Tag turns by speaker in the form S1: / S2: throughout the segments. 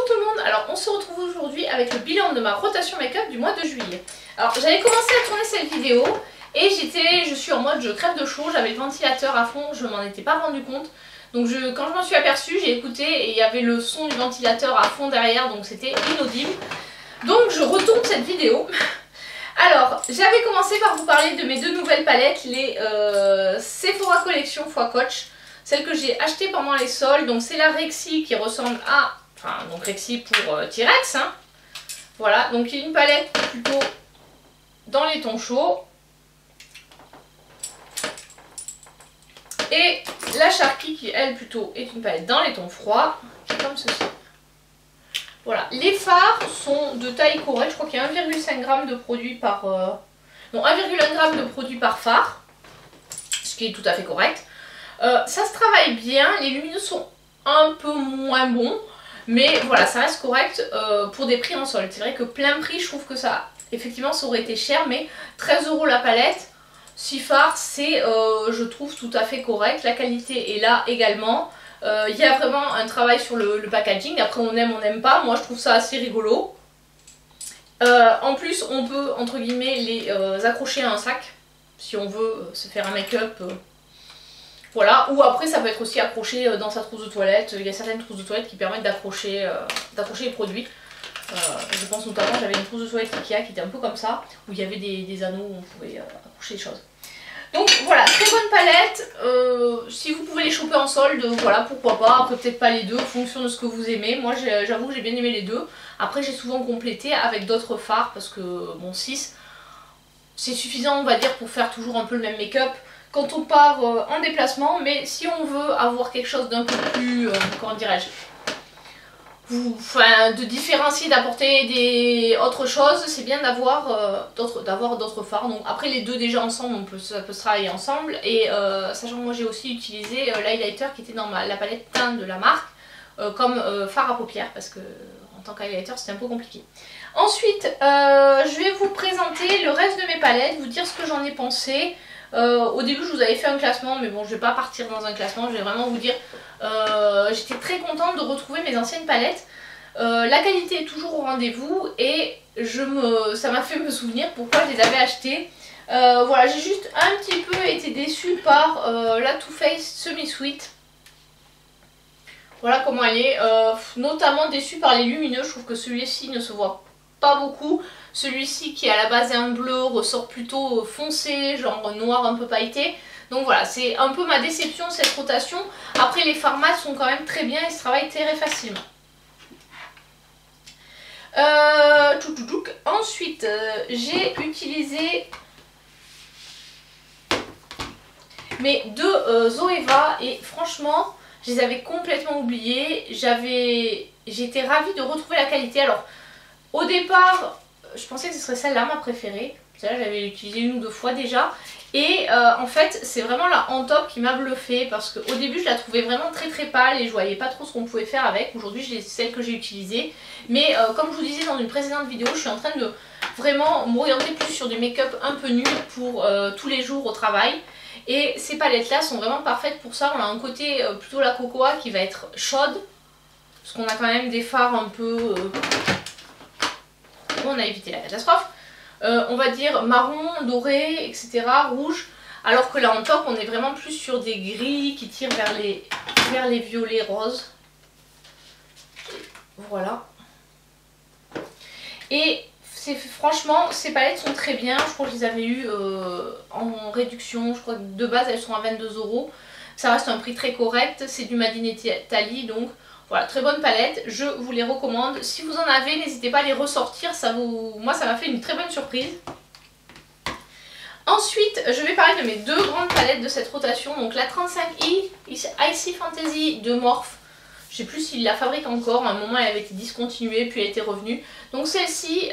S1: tout le monde, alors on se retrouve aujourd'hui avec le bilan de ma rotation make-up du mois de juillet. Alors j'avais commencé à tourner cette vidéo et je suis en mode je crève de chaud, j'avais le ventilateur à fond, je m'en étais pas rendu compte. Donc quand je m'en suis aperçue, j'ai écouté et il y avait le son du ventilateur à fond derrière, donc c'était inaudible. Donc je retourne cette vidéo. Alors j'avais commencé par vous parler de mes deux nouvelles palettes, les Sephora Collection x Coach. Celle que j'ai achetée pendant les soldes, donc c'est la Rexy qui ressemble à... Enfin, donc Rexy pour T-Rex, hein. Voilà, donc une palette plutôt dans les tons chauds. Et la Sharky qui, elle, plutôt est une palette dans les tons froids, comme ceci. Voilà, les fards sont de taille correcte, je crois qu'il y a 1,5 g de produit par... Non, 1,1 g de produit par fard, ce qui est tout à fait correct. Ça se travaille bien, les lumineux sont un peu moins bons, mais voilà, ça reste correct pour des prix en solde. C'est vrai que plein prix, je trouve que ça, effectivement, ça aurait été cher, mais 13 € la palette, 6 fards, c'est, je trouve, tout à fait correct. La qualité est là également. Il y a vraiment un travail sur le packaging, après on n'aime pas, moi je trouve ça assez rigolo. En plus, on peut, entre guillemets, les accrocher à un sac, si on veut se faire un make-up. Voilà, ou après ça peut être aussi accroché dans sa trousse de toilette. Il y a certaines trousses de toilette qui permettent d'accrocher les produits. Je pense notamment, j'avais une trousse de toilette Ikea qui était un peu comme ça, où il y avait des anneaux où on pouvait accrocher les choses. Donc voilà, très bonne palette. Si vous pouvez les choper en solde, voilà, pourquoi pas. Après peut-être pas les deux, en fonction de ce que vous aimez. Moi j'avoue que j'ai bien aimé les deux. Après j'ai souvent complété avec d'autres fards, parce que bon, 6 c'est suffisant, on va dire, pour faire toujours un peu le même make-up quand on part en déplacement. Mais si on veut avoir quelque chose d'un peu plus, comment dirais-je, de différencier, d'apporter autre chose, c'est bien d'avoir d'autres fards. Donc après les deux déjà ensemble, ça peut se travailler ensemble. Et sachant que moi j'ai aussi utilisé l'highlighter qui était dans la palette teint de la marque comme fard à paupières, parce que en tant qu'highlighter c'était un peu compliqué. Ensuite je vais vous présenter le reste de mes palettes, vous dire ce que j'en ai pensé. Au début je vous avais fait un classement, mais bon je vais pas partir dans un classement, je vais vraiment vous dire, j'étais très contente de retrouver mes anciennes palettes. La qualité est toujours au rendez-vous et ça m'a fait me souvenir pourquoi je les avais achetées. Voilà, j'ai juste un petit peu été déçue par la Too Faced Semi Sweet. Voilà comment elle est, notamment déçue par les lumineux, je trouve que celui-ci ne se voit pas beaucoup. Celui-ci qui à la base est un bleu ressort plutôt foncé, genre noir un peu pailleté. Donc voilà, c'est un peu ma déception cette rotation. Après les formats sont quand même très bien et se travaillent très facilement. Ensuite j'ai utilisé mes deux Zoeva et franchement je les avais complètement oubliés. J'étais ravie de retrouver la qualité. Alors au départ je pensais que ce serait celle-là ma préférée. Celle-là j'avais utilisé une ou deux fois déjà. Et en fait c'est vraiment la On Top qui m'a bluffée, parce qu'au début je la trouvais vraiment très pâle et je voyais pas trop ce qu'on pouvait faire avec. Aujourd'hui c'est celle que j'ai utilisée. Mais comme je vous disais dans une précédente vidéo, je suis en train de vraiment m'orienter plus sur du make-up un peu nul pour tous les jours au travail. Et ces palettes là sont vraiment parfaites pour ça. On a un côté plutôt la cocoa qui va être chaude, parce qu'on a quand même des fards un peu... on a évité la catastrophe. On va dire marron, doré, etc., rouge. Alors que là en top on est vraiment plus sur des gris qui tirent vers les violets roses. Voilà. Et franchement ces palettes sont très bien. Je crois que je les avais eues en réduction. Je crois que de base elles sont à 22 €. Ça reste un prix très correct. C'est du Made in Italy, donc voilà, très bonne palette, je vous les recommande. Si vous en avez, n'hésitez pas à les ressortir, moi ça m'a fait une très bonne surprise. Ensuite, je vais parler de mes deux grandes palettes de cette rotation. Donc la 35i Icy Fantasy de Morphe. Je sais plus s'il la fabrique encore, à un moment elle avait été discontinuée puis elle était revenue. Donc celle-ci,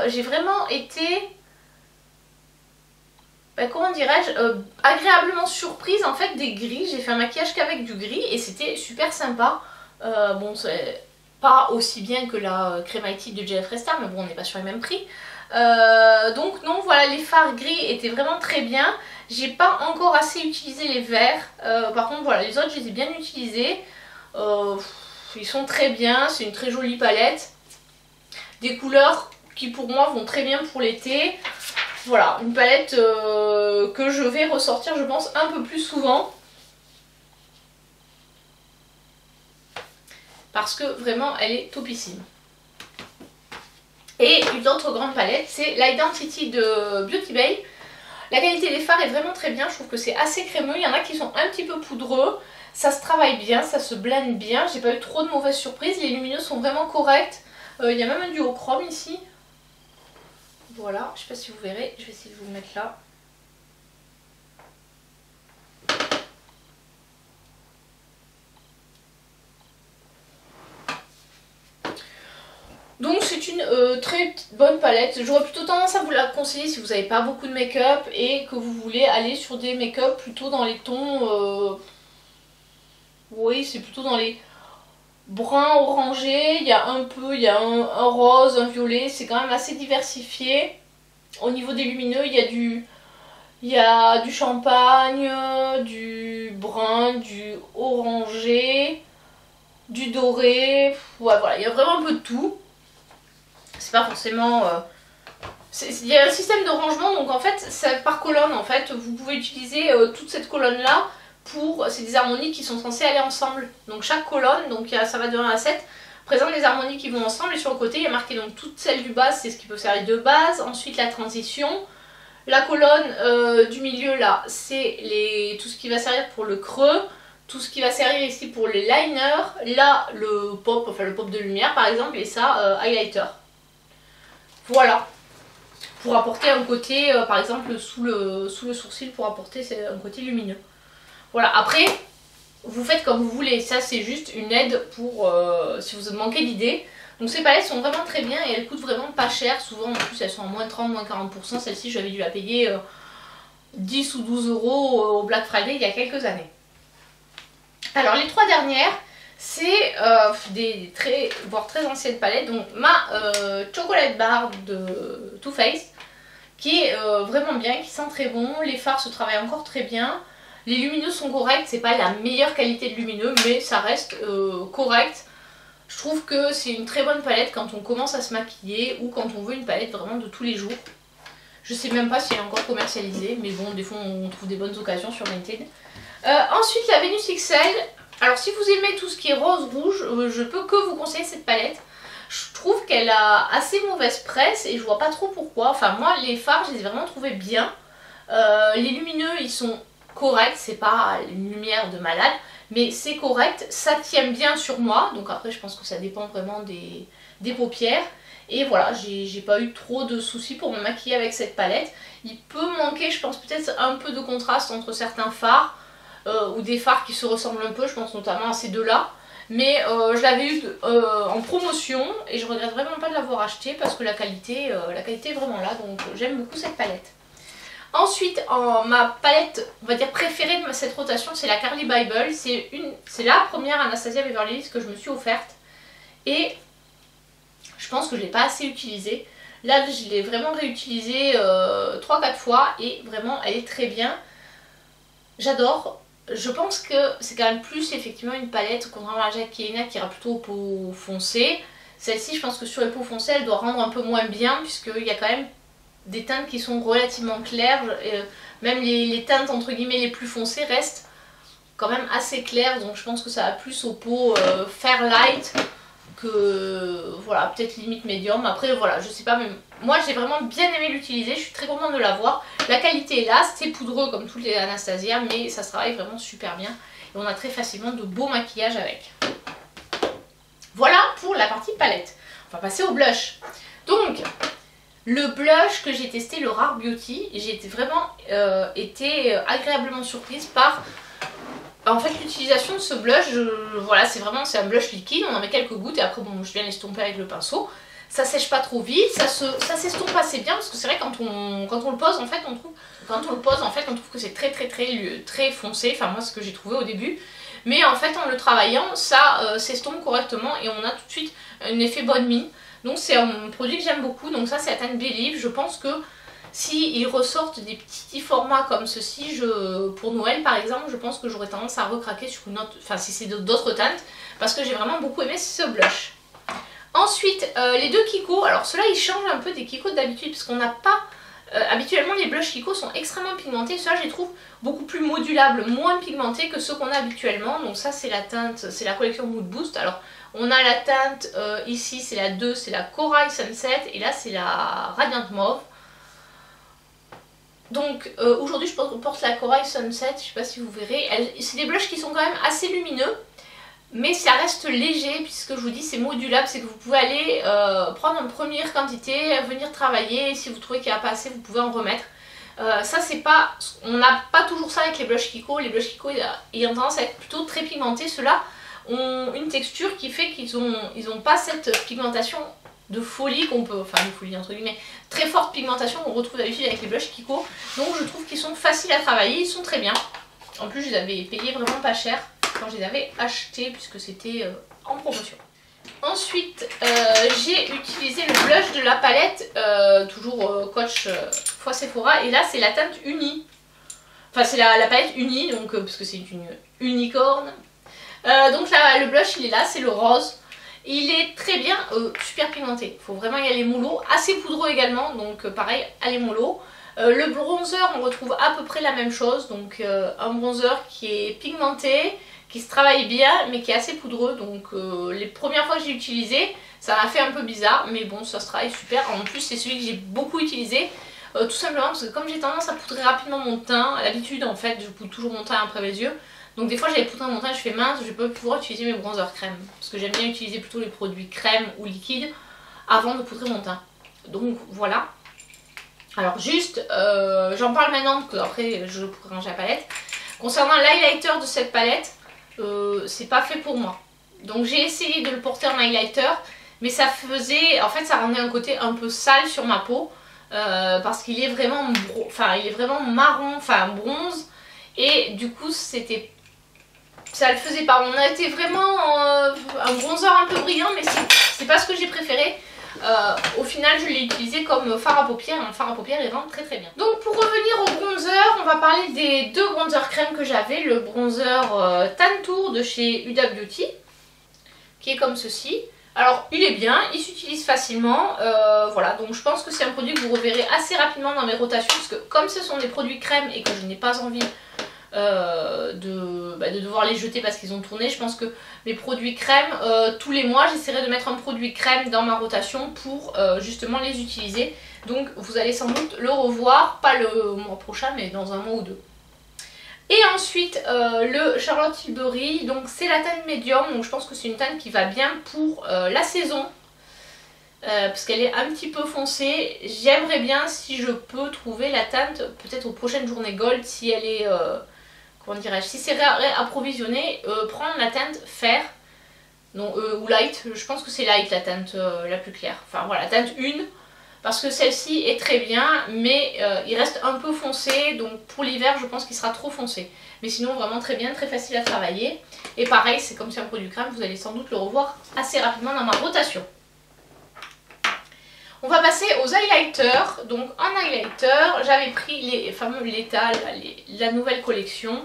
S1: j'ai vraiment été... comment dirais-je, agréablement surprise en fait des gris. J'ai fait un maquillage qu'avec du gris et c'était super sympa. Bon, c'est pas aussi bien que la Crématique de Jeffree Star, mais bon, on n'est pas sur les mêmes prix. Donc non, voilà, les fards gris étaient vraiment très bien. J'ai pas encore assez utilisé les verts. Par contre, voilà, les autres, je les ai bien utilisés. ils sont très bien, c'est une très jolie palette. Des couleurs qui pour moi vont très bien pour l'été. Voilà, une palette que je vais ressortir je pense un peu plus souvent. Parce que vraiment elle est topissime. Et une autre grande palette, c'est l'Identity de Beauty Bay. La qualité des fards est vraiment très bien, je trouve que c'est assez crémeux. Il y en a qui sont un petit peu poudreux, ça se travaille bien, ça se blende bien. J'ai pas eu trop de mauvaises surprises, les lumineux sont vraiment corrects. Il y a même un duochrome ici. Voilà, je sais pas si vous verrez, je vais essayer de vous le mettre là. Donc c'est une très bonne palette. J'aurais plutôt tendance à vous la conseiller si vous n'avez pas beaucoup de make-up et que vous voulez aller sur des make-up plutôt dans les tons... Oui, c'est plutôt dans les bruns orangés. Il y a un rose, un violet. C'est quand même assez diversifié. Au niveau des lumineux, il y a du champagne, du brun, du orangé, du doré. Ouais, voilà, il y a vraiment un peu de tout. C'est pas forcément... il y a un système de rangement, donc en fait, c'est par colonne. En fait, vous pouvez utiliser toute cette colonne-là pour... C'est des harmonies qui sont censées aller ensemble. Donc chaque colonne, donc ça va de 1 à 7, présente des harmonies qui vont ensemble. Et sur le côté, il y a marqué donc toutes celles du bas, c'est ce qui peut servir de base. Ensuite, la transition. La colonne du milieu, là, c'est tout ce qui va servir pour le creux. Tout ce qui va servir ici pour les liners. Là, le pop, enfin le pop de lumière, par exemple. Et ça, highlighter. Voilà, pour apporter un côté, par exemple sous le sourcil, pour apporter un côté lumineux. Voilà, après, vous faites comme vous voulez, ça c'est juste une aide pour si vous manquez d'idées. Donc ces palettes sont vraiment très bien et elles coûtent vraiment pas cher, souvent en plus elles sont à moins 30, moins 40%, celle-ci j'avais dû la payer 10 ou 12 euros au Black Friday il y a quelques années. Alors les trois dernières, c'est des voire très anciennes palettes. Donc ma Chocolate Bar de Too Faced, qui est vraiment bien, qui sent très bon. Les fards se travaillent encore très bien. Les lumineux sont corrects, c'est pas la meilleure qualité de lumineux, mais ça reste correct. Je trouve que c'est une très bonne palette quand on commence à se maquiller ou quand on veut une palette vraiment de tous les jours. Je sais même pas si elle est encore commercialisée, mais bon, des fois on trouve des bonnes occasions sur Vinted. Ensuite la Venus XL. Alors si vous aimez tout ce qui est rose-rouge, je peux que vous conseiller cette palette. Je trouve qu'elle a assez mauvaise presse et je vois pas trop pourquoi. Enfin moi les fards je les ai vraiment trouvés bien. Les lumineux ils sont corrects, c'est pas une lumière de malade, mais c'est correct. Ça tient bien sur moi, donc après je pense que ça dépend vraiment des paupières. Et voilà, j'ai pas eu trop de soucis pour me maquiller avec cette palette. Il peut manquer je pense peut-être un peu de contraste entre certains fards. Ou des fards qui se ressemblent un peu, je pense notamment à ces deux-là. Mais je l'avais eu en promotion et je regrette vraiment pas de l'avoir acheté parce que la qualité est vraiment là, donc j'aime beaucoup cette palette. Ensuite, ma palette, on va dire préférée de cette rotation, c'est la Carli Bible. C'est la première Anastasia Beverly Hills que je me suis offerte. Et je pense que je ne l'ai pas assez utilisée. Là, je l'ai vraiment réutilisée 3-4 fois et vraiment, elle est très bien. J'adore. Je pense que c'est quand même plus effectivement une palette, contrairement à la Jacqueline qui ira plutôt aux peaux foncées. Celle-ci, je pense que sur les peaux foncées, elle doit rendre un peu moins bien puisqu'il y a quand même des teintes qui sont relativement claires. Même les teintes entre guillemets les plus foncées restent quand même assez claires. Donc je pense que ça va plus aux peaux fair light que voilà, peut-être limite médium. Après voilà, je sais pas, mais moi j'ai vraiment bien aimé l'utiliser, je suis très contente de l'avoir. La qualité est là, c'est poudreux comme toutes les Anastasia, mais ça se travaille vraiment super bien et on a très facilement de beaux maquillages avec. Voilà pour la partie palette. On va passer au blush. Donc le blush que j'ai testé, le Rare Beauty, j'ai vraiment été agréablement surprise par en fait l'utilisation de ce blush. Voilà, c'est un blush liquide, on en met quelques gouttes et après bon, je viens l'estomper avec le pinceau. Ça sèche pas trop vite, ça s'estompe assez bien parce que c'est vrai quand on le pose en fait on trouve que c'est très foncé, enfin moi c'est ce que j'ai trouvé au début. Mais en fait en le travaillant ça s'estompe correctement et on a tout de suite un effet bonne mine. Donc c'est un produit que j'aime beaucoup, donc ça c'est Tan Believe. Je pense que S'ils ressortent des petits formats comme ceci, pour Noël par exemple, je pense que j'aurais tendance à recraquer sur une autre, enfin si c'est d'autres teintes, parce que j'ai vraiment beaucoup aimé ce blush. Ensuite, les deux Kiko, alors ceux-là ils changent un peu des Kiko d'habitude, parce qu'on n'a pas... habituellement les blushs Kiko sont extrêmement pigmentés, ceux-là je les trouve beaucoup plus modulables, moins pigmentés que ceux qu'on a habituellement. Donc ça c'est la teinte, c'est la collection Mood Boost. Alors on a la teinte ici, c'est la 2, c'est la Corail Sunset, et là c'est la Radiant Mauve. Donc aujourd'hui je porte la Corail Sunset, je sais pas si vous verrez, c'est des blushs qui sont quand même assez lumineux, mais ça reste léger puisque je vous dis c'est modulable, c'est que vous pouvez aller prendre une première quantité, venir travailler, et si vous trouvez qu'il n'y a pas assez vous pouvez en remettre. Ça c'est pas, on n'a pas toujours ça avec les blushs Kiko, les blushs Kiko ayant tendance à être plutôt très pigmentés, ceux-là ont une texture qui fait qu'ils ont pas cette pigmentation de folie qu'on peut, enfin de folie entre guillemets, très forte pigmentation qu'on retrouve d'habitude avec les blushs Kiko. Donc je trouve qu'ils sont faciles à travailler, ils sont très bien. En plus je les avais payés vraiment pas cher quand je les avais achetés puisque c'était en promotion. Ensuite j'ai utilisé le blush de la palette, toujours Coach fois Sephora, et là c'est la teinte Uni. Enfin c'est la palette Uni, donc parce que c'est une unicorne. Donc là le blush il est là, c'est le rose. Il est très bien, super pigmenté, il faut vraiment y aller mollo, assez poudreux également, donc pareil, allez mollo. Le bronzer, on retrouve à peu près la même chose, donc un bronzer qui est pigmenté, qui se travaille bien, mais qui est assez poudreux, donc les premières fois que j'ai utilisé, ça m'a fait un peu bizarre, mais bon, ça se travaille super. En plus, c'est celui que j'ai beaucoup utilisé, tout simplement parce que comme j'ai tendance à poudrer rapidement mon teint, à l'habitude en fait, je poudre toujours mon teint après mes yeux. Donc des fois j'avais poudré mon teint, je fais mince, je vais pas pouvoir utiliser mes bronzers crème. Parce que j'aime bien utiliser plutôt les produits crème ou liquide avant de poudrer mon teint. Donc voilà. Alors juste, j'en parle maintenant parce que après je pourrais ranger la palette. Concernant l'highlighter de cette palette, c'est pas fait pour moi. Donc j'ai essayé de le porter en highlighter, mais ça faisait, en fait ça rendait un côté un peu sale sur ma peau. Parce qu'il est vraiment, il est vraiment marron, enfin bronze. Et du coup c'était... ça le faisait pas, on a été vraiment un bronzer un peu brillant, mais c'est pas ce que j'ai préféré. Au final je l'ai utilisé comme fard à paupières, un fard à paupières il rend très très bien. Donc pour revenir au bronzer, on va parler des deux bronzers crème que j'avais. Le bronzer Tan Tour de chez Huda Beauty, qui est comme ceci. Alors il est bien, il s'utilise facilement, voilà, donc je pense que c'est un produit que vous reverrez assez rapidement dans mes rotations, parce que comme ce sont des produits crème et que je n'ai pas envie de devoir les jeter parce qu'ils ont tourné, je pense que mes produits crème, tous les mois j'essaierai de mettre un produit crème dans ma rotation pour justement les utiliser. Donc vous allez sans doute le revoir, pas le mois prochain mais dans un mois ou deux. Et ensuite le Charlotte Tilbury, donc c'est la teinte médium, donc je pense que c'est une teinte qui va bien pour la saison. Parce qu'elle est un petit peu foncée. J'aimerais bien, si je peux, trouver la teinte peut-être aux prochaines journées gold, si elle est comment dirais-je, si c'est réapprovisionné, prendre la teinte fer, non, ou light. Je pense que c'est light la teinte la plus claire, enfin voilà, la teinte 1, parce que celle-ci est très bien, mais il reste un peu foncé, donc pour l'hiver je pense qu'il sera trop foncé, mais sinon vraiment très bien, très facile à travailler. Et pareil, c'est comme c'est un produit crème, vous allez sans doute le revoir assez rapidement dans ma rotation. On va passer aux highlighters. Donc en highlighter, j'avais pris les fameux Leta, la nouvelle collection.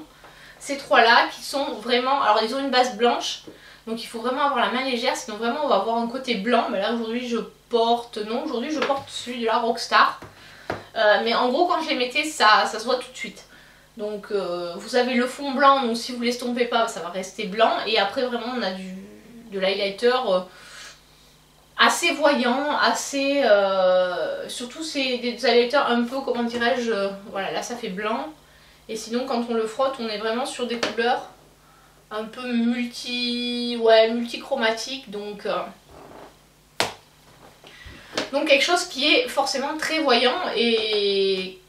S1: Ces trois-là qui sont vraiment... alors ils ont une base blanche, donc il faut vraiment avoir la main légère, sinon vraiment on va avoir un côté blanc. Mais là aujourd'hui je porte... non, aujourd'hui je porte celui de la Rockstar. Mais en gros quand je les mettais, ça se voit tout de suite. Donc vous avez le fond blanc, donc si vous l'estompez pas, ça va rester blanc. Et après vraiment on a de l'highlighter... assez voyant, assez... surtout c'est des highlighters un peu, comment dirais-je, voilà, là ça fait blanc. Et sinon quand on le frotte, on est vraiment sur des couleurs un peu multichromatiques. Donc quelque chose qui est forcément très voyant et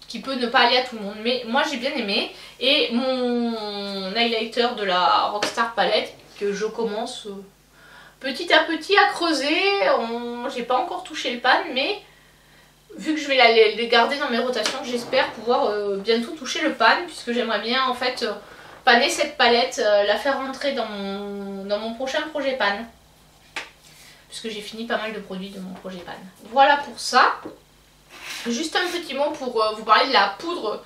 S1: qui peut ne pas aller à tout le monde. Mais moi j'ai bien aimé. Et mon highlighter de la Rockstar Palette, que je commence... petit à petit à creuser, j'ai pas encore touché le pan, mais vu que je vais les garder dans mes rotations, j'espère pouvoir bientôt toucher le pan, puisque j'aimerais bien en fait paner cette palette, la faire rentrer dans mon prochain projet pan, puisque j'ai fini pas mal de produits de mon projet pan. Voilà pour ça. Juste un petit mot pour vous parler de la poudre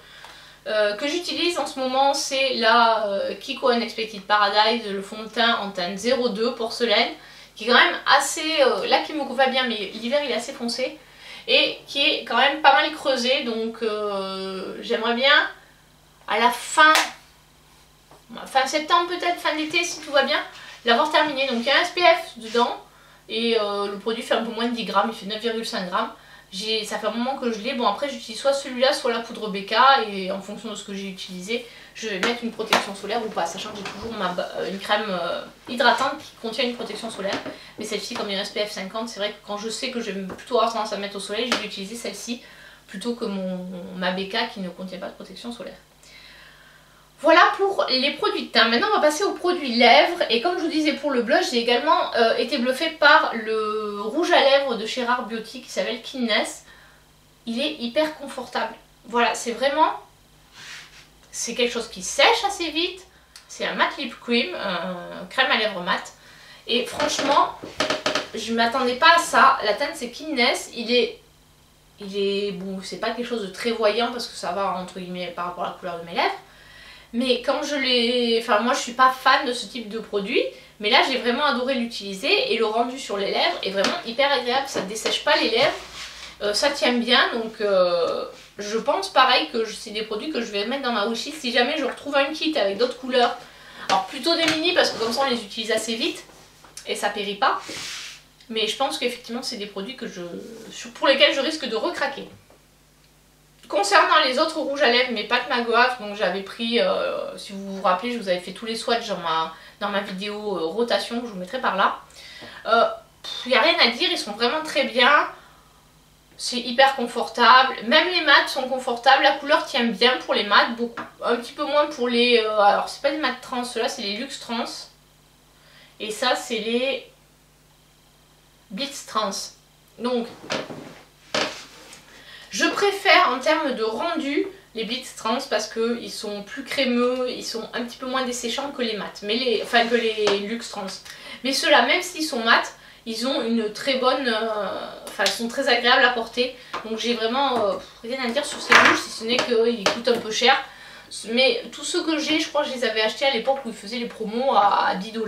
S1: que j'utilise en ce moment. C'est la Kiko Unexpected Paradise, le fond de teint en teinte 02 porcelaine, qui est quand même assez, là qui me va bien, mais l'hiver il est assez foncé, et qui est quand même pas mal creusé, donc j'aimerais bien à la fin septembre peut-être, fin d'été si tout va bien, l'avoir terminé. Donc il y a un SPF dedans, et le produit fait un peu moins de 10 grammes, il fait 9,5 grammes. Ça fait un moment que je l'ai. Bon, après j'utilise soit celui-là, soit la poudre BK, et en fonction de ce que j'ai utilisé, je vais mettre une protection solaire ou pas, sachant que j'ai toujours une crème hydratante qui contient une protection solaire. Mais celle-ci, comme il y a un SPF 50, c'est vrai que quand je sais que je vais plutôt avoir tendance à mettre au soleil, je vais utiliser celle-ci plutôt que ma BK qui ne contient pas de protection solaire. Voilà pour les produits de teint. Maintenant on va passer aux produits lèvres, et comme je vous disais pour le blush, j'ai également été bluffée par le rouge à lèvres de chez Rare Beauty qui s'appelle Keenness. Il est hyper confortable. Voilà, c'est vraiment, c'est quelque chose qui sèche assez vite. C'est un matte lip cream, crème à lèvres mat. Et franchement, je ne m'attendais pas à ça. La teinte c'est Keenness, il est bon, c'est pas quelque chose de très voyant parce que ça va entre guillemets par rapport à la couleur de mes lèvres. Mais quand je l'ai... Enfin moi je suis pas fan de ce type de produit, mais là j'ai vraiment adoré l'utiliser, et le rendu sur les lèvres est vraiment hyper agréable, ça ne dessèche pas les lèvres, ça tient bien, donc je pense pareil que c'est des produits que je vais mettre dans ma wishlist si jamais je retrouve un kit avec d'autres couleurs. Alors plutôt des mini parce que comme ça on les utilise assez vite et ça périt pas, mais je pense qu'effectivement c'est des produits pour lesquels je risque de recraquer. Concernant les autres rouges à lèvres, mes pâtes Magoaf, donc j'avais pris, si vous vous rappelez, je vous avais fait tous les swatchs dans ma vidéo rotation, que je vous mettrai par là. Il n'y a rien à dire, ils sont vraiment très bien. C'est hyper confortable. Même les mats sont confortables. La couleur tient bien pour les mats, un petit peu moins pour les... alors c'est pas des mats trans, ceux-là c'est les luxe trans. Et ça c'est les blitz trans. Donc... je préfère en termes de rendu les Blitz Trans parce qu'ils sont plus crémeux, ils sont un petit peu moins desséchants que les mat, enfin que les Luxe Trans. Mais ceux-là, même s'ils sont mat, ils ont une très bonne, enfin ils sont très agréables à porter. Donc j'ai vraiment rien à dire sur ces rouges, si ce n'est qu'ils coûtent un peu cher. Mais tous ceux que j'ai, je crois que je les avais achetés à l'époque où ils faisaient les promos à 10 $.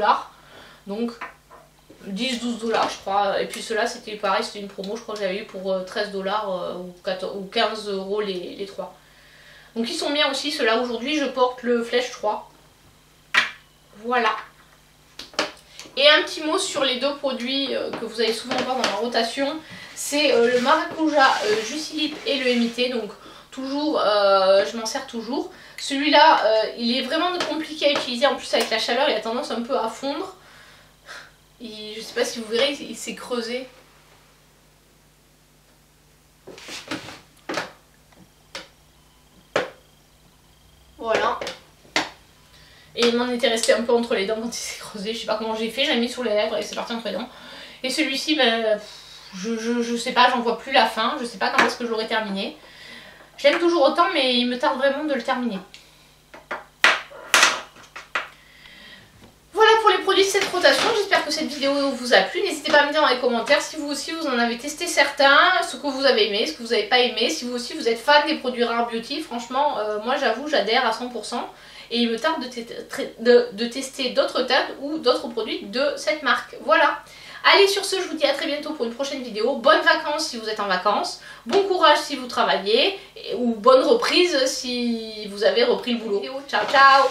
S1: Donc 10-12 $, je crois, et puis ceux-là c'était pareil, c'était une promo, je crois que j'avais eu pour 13 $ ou 15 € les trois. Donc ils sont bien aussi, ceux-là. Aujourd'hui je porte le Flèche 3. Voilà. Et un petit mot sur les deux produits que vous allez souvent voir dans la rotation, c'est le Maracuja Juicy Lip et le MIT, donc toujours, je m'en sers toujours. Celui-là, il est vraiment compliqué à utiliser, en plus avec la chaleur il a tendance un peu à fondre. Je sais pas si vous verrez, il s'est creusé. Voilà. Et il m'en était resté un peu entre les dents quand il s'est creusé. Je sais pas comment j'ai fait, j'ai mis sur les lèvres et c'est parti entre les dents. Et celui-ci, ben, je sais pas, j'en vois plus la fin. Je sais pas quand est-ce que je l'aurai terminé. Je l'aime toujours autant, mais il me tarde vraiment de le terminer. Produit de cette rotation, j'espère que cette vidéo vous a plu. N'hésitez pas à me dire dans les commentaires si vous aussi vous en avez testé certains, ce que vous avez aimé, ce que vous n'avez pas aimé, si vous aussi vous êtes fan des produits Rare Beauty. Franchement moi j'avoue j'adhère à 100% et il me tarde de tester d'autres teintes ou d'autres produits de cette marque. Voilà, allez, sur ce je vous dis à très bientôt pour une prochaine vidéo. Bonnes vacances si vous êtes en vacances, bon courage si vous travaillez, ou bonne reprise si vous avez repris le boulot. Ciao ciao.